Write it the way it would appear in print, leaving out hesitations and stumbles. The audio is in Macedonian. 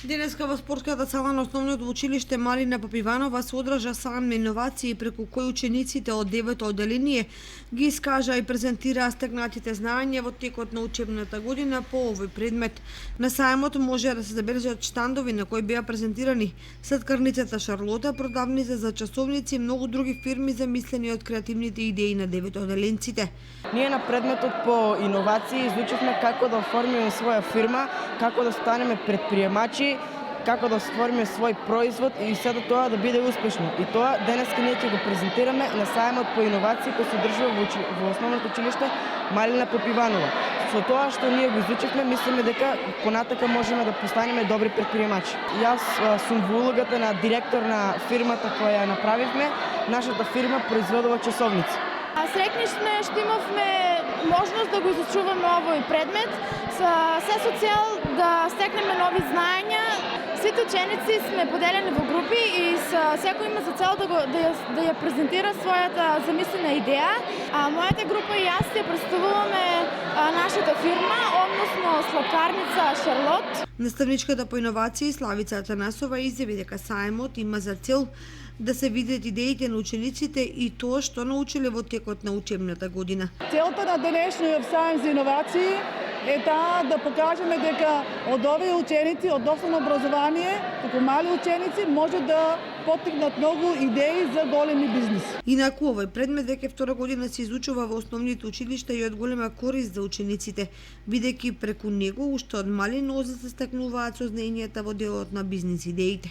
Денеска во спортската сала на основното училиште Малина Попиванова се одржа саам на иновации преку кои учениците од 9-то одделение ги искажаа и презентираа стекнатите знаења во текот на учебната година по овој предмет. На сајмот може да се забележат штандови на кои беа презентирани сладкарницата Шарлота, продавница за часовници и многу други фирми замислени од креативните идеи на 9-оделенците. Ние на предметот по иновации изучивме како да оформиме своја фирма, како да станеме предприемачи, како да створиме свој производ и сето тоа да биде успешно. И тоа денеска ние ќе го презентираме на сајмот по иновации кој се одржува во основното училиште Малина Попиванова. Со тоа што ние го изучивме, мислиме дека понатака можеме да постанеме добри предприемачи. Јас сум во улогата на директор на фирмата која ја направивме. Нашата фирма произведува часовници. Среќни сме што имавме можност да го изучуваме овој предмет се со цел да стекнеме нови знаења. Сите ученици сме поделени во групи и секој има за цел да ја презентира својата замислена идеја. Мојата група и јас ја представуваме нашата фирма, односно сладкарница Шарлот. Наставничката по иновации Славица Атанасова изјави дека сајмот има за цел да се видат идеите на учениците и тоа што научиле во текот на учебната година. Целта на денешниот сајм за иновации е таа да покажеме дека од овие ученици, од основно образование, како мали ученици, може да поттикнат многу идеи за големи бизниси. Инаку овој предмет веќе втора година се изучува во основните училишта и од голема корист за учениците, бидејќи преку него уште од мали нозе се стекнуваат сознењата во делот на бизнис идеите.